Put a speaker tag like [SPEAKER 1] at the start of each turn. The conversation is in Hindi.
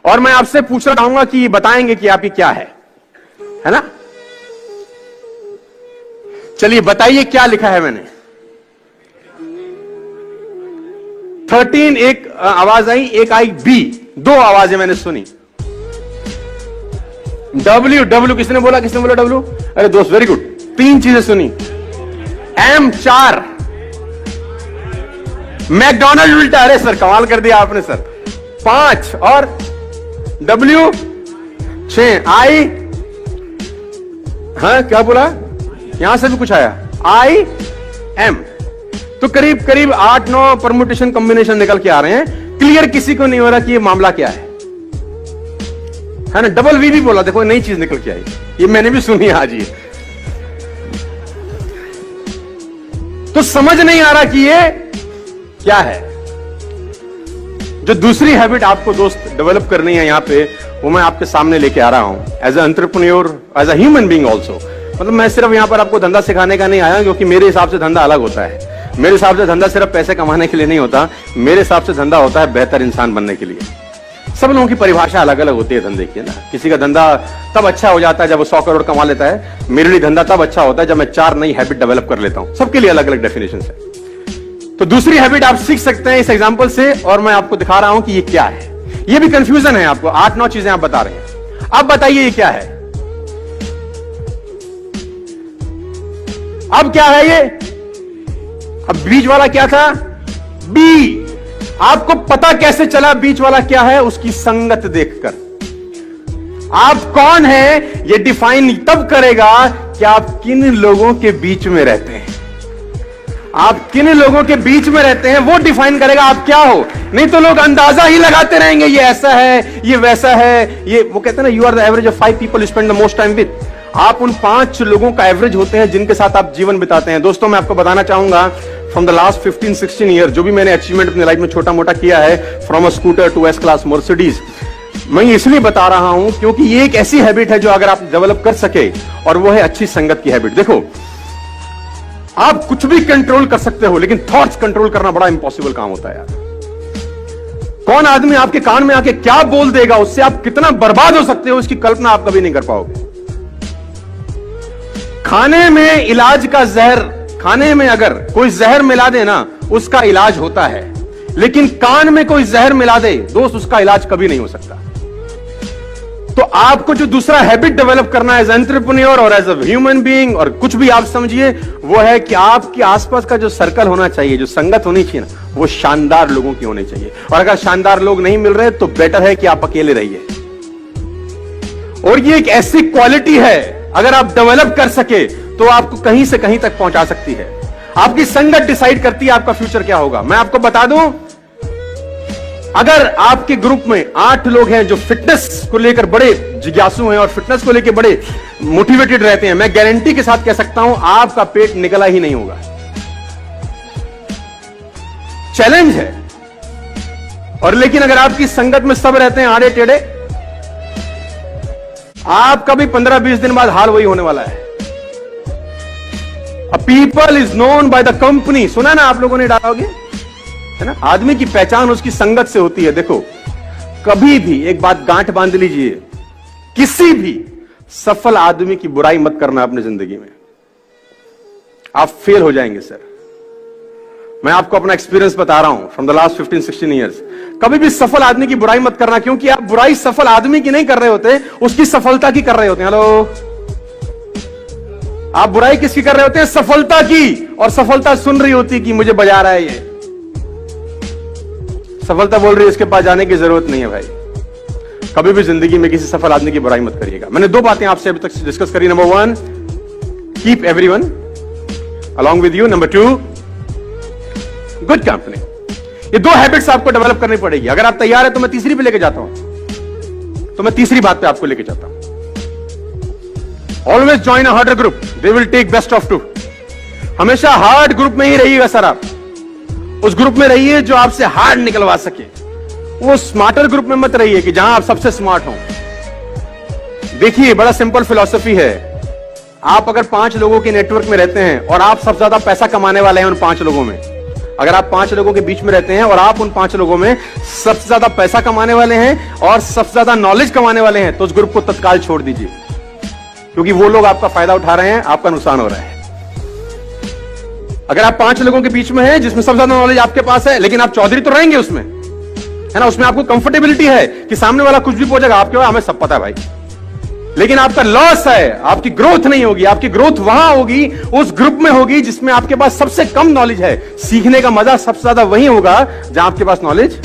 [SPEAKER 1] और मैं आपसे पूछना चाहूंगा कि बताएंगे कि आपकी क्या है ना? चलिए बताइए क्या लिखा है मैंने। 13 एक आवाज आई, एक आई बी, दो आवाजें मैंने सुनी। डब्ल्यू किसने बोला डब्ल्यू? अरे दोस्त वेरी गुड, 3 चीजें सुनी। एम 4, मैकडॉनल्ड उल्टा, अरे सर कमाल कर दिया आपने सर। 5 और डब्ल्यू 6, आई, हाँ क्या बोला, यहां से भी कुछ आया, आई एम। तो करीब करीब 8-9 परम्यूटेशन कॉम्बिनेशन निकल के आ रहे हैं। क्लियर किसी को नहीं हो रहा कि ये मामला क्या है ना? डबल वी भी बोला, देखो नई चीज निकल के आई, ये मैंने भी सुनी आज ये। तो समझ नहीं आ रहा कि ये क्या है। जो दूसरी हैबिट आपको दोस्त डेवलप करनी है यहां पे, वो मैं आपके सामने लेके आ रहा हूं as a entrepreneur, as a human being also. मतलब मैं सिर्फ यहां पर आपको धंधा सिखाने का नहीं आया, क्योंकि मेरे हिसाब से धंधा अलग होता है। मेरे हिसाब से धंधा सिर्फ पैसे कमाने के लिए नहीं होता, मेरे हिसाब से धंधा होता है बेहतर इंसान बनने के लिए। सब लोगों की परिभाषा अलग अलग होती है धंधे की, ना। किसी का धंधा तब अच्छा हो जाता है जब वो 100 करोड़ कमा लेता है। मेरे लिए धंधा तब अच्छा होता है जब मैं 4 नई हैबिट डेवलप कर लेता हूं। सबके लिए अलग अलग डेफिनेशन है। तो दूसरी हैबिट आप सीख सकते हैं इस एग्जांपल से, और मैं आपको दिखा रहा हूं कि ये क्या है। ये भी कंफ्यूजन है आपको, 8-9 चीजें आप बता रहे हैं। अब बताइए ये क्या है? अब क्या है ये? अब बीच वाला क्या था? बी। आपको पता कैसे चला बीच वाला क्या है? उसकी संगत देखकर। आप कौन है ये डिफाइन तब करेगा कि आप किन लोगों के बीच में रहते हैं। आप किन लोगों के बीच में रहते हैं वो डिफाइन करेगा आप क्या हो। नहीं तो लोग अंदाजा ही लगाते रहेंगे, ये ऐसा है, ये वैसा है। ये वो कहते हैं ना, you are the average of 5 people you spend the most time with. आप उन 5 लोगों का एवरेज होते हैं जिनके साथ आप जीवन बिताते हैं। दोस्तों मैं आपको बताना चाहूंगा, फ्रॉम द लास्ट 15-16 ईयर जो भी मैंने अचीवमेंट अपनी लाइफ में छोटा मोटा किया है, from a scooter to S class Mercedes, मैं इसलिए बता रहा हूं क्योंकि ये एक ऐसी हैबिट है जो अगर आप डेवलप कर सके, और वो है अच्छी संगत की हैबिट। देखो, आप कुछ भी कंट्रोल कर सकते हो, लेकिन थॉट्स कंट्रोल करना बड़ा इंपॉसिबल काम होता है यार। कौन आदमी आपके कान में आके क्या बोल देगा, उससे आप कितना बर्बाद हो सकते हो, इसकी कल्पना आप कभी नहीं कर पाओगे। खाने में इलाज का जहर, खाने में अगर कोई जहर मिला दे ना, उसका इलाज होता है, लेकिन कान में कोई जहर मिला दे दोस्त, उसका इलाज कभी नहीं हो सकता। तो आपको जो दूसरा हैबिट डेवलप करना है एज एंटरप्रेन्योर और एज अ ह्यूमन बीइंग, और कुछ भी आप समझिए, वो है कि आपके आसपास का जो सर्कल होना चाहिए, जो संगत होनी चाहिए ना, वो शानदार लोगों की होनी चाहिए। और अगर शानदार लोग नहीं मिल रहे तो बेटर है कि आप अकेले रहिए। और ये एक ऐसी क्वालिटी है, अगर आप डेवलप कर सके तो आपको कहीं से कहीं तक पहुंचा सकती है। आपकी संगत डिसाइड करती है आपका फ्यूचर क्या होगा। मैं आपको बता दूं, अगर आपके ग्रुप में 8 लोग हैं जो फिटनेस को लेकर बड़े जिज्ञासु हैं और फिटनेस को लेकर बड़े मोटिवेटेड रहते हैं, मैं गारंटी के साथ कह सकता हूं आपका पेट निकला ही नहीं होगा। चैलेंज है। और लेकिन अगर आपकी संगत में सब रहते हैं आड़े टेढ़े, आपका भी 15-20 दिन बाद हाल वही होने वाला है। A people is known by the company, सुना ना आप लोगों ने डालोगे, है ना? आदमी की पहचान उसकी संगत से होती है। देखो, कभी भी एक बात गांठ बांध लीजिए, किसी भी सफल आदमी की बुराई मत करना अपनी जिंदगी में, आप फेल हो जाएंगे सर। मैं आपको अपना एक्सपीरियंस बता रहा हूं फ्रॉम द लास्ट 15-16 ईयर्स। कभी भी सफल आदमी की बुराई मत करना, क्योंकि आप बुराई सफल आदमी की नहीं कर रहे होते, उसकी सफलता की कर रहे होते हैं। हेलो, आप बुराई किसकी कर रहे होते हैं? सफलता की। और सफलता सुन रही होती कि मुझे बजा रहा है ये, सफलता बोल रही है इसके पास जाने की जरूरत नहीं है। भाई, कभी भी जिंदगी में किसी सफल आदमी की बुराई मत करिएगा। मैंने 2 बातें आपसे अभी तक डिस्कस करी। Number 1, keep everyone along with you. Number 2, good company. ये 2 हैबिट्स आपको डेवलप करनी पड़ेगी। अगर आप तैयार है तो मैं तीसरी पे लेके जाता हूं। तो मैं तीसरी बात पे आपको लेके जाता हूं। Always join a harder group, they will take best of 2। हमेशा हार्ड ग्रुप में ही रहिएगा सर। आप उस ग्रुप में रहिए जो आपसे हार्ड निकलवा सके। वो स्मार्टर ग्रुप में मत रहिए कि जहां आप सबसे स्मार्ट हो। देखिए, बड़ा सिंपल फिलॉसफी है। आप अगर 5 लोगों के नेटवर्क में रहते हैं और आप सबसे ज्यादा पैसा कमाने वाले हैं उन 5 लोगों में, अगर आप 5 लोगों के बीच में रहते हैं और आप उन 5 लोगों में सबसे ज्यादा पैसा कमाने वाले हैं और सबसे ज्यादा नॉलेज कमाने वाले हैं, तो उस ग्रुप को तत्काल छोड़ दीजिए, क्योंकि वो लोग आपका फायदा उठा रहे हैं, आपका नुकसान हो रहा है। अगर आप 5 लोगों के बीच में हैं जिसमें सबसे ज्यादा नॉलेज आपके पास है, लेकिन आप चौधरी तो रहेंगे उसमें, है ना, उसमें आपको कंफर्टेबिलिटी है कि सामने वाला कुछ भी पूछेगा, आपके बाद हमें सब पता है भाई, लेकिन आपका लॉस है, आपकी ग्रोथ नहीं होगी। आपकी ग्रोथ वहां होगी, उस ग्रुप में होगी जिसमें आपके पास सबसे कम नॉलेज है। सीखने का मजा सबसे ज्यादा वही होगा जहां आपके पास नॉलेज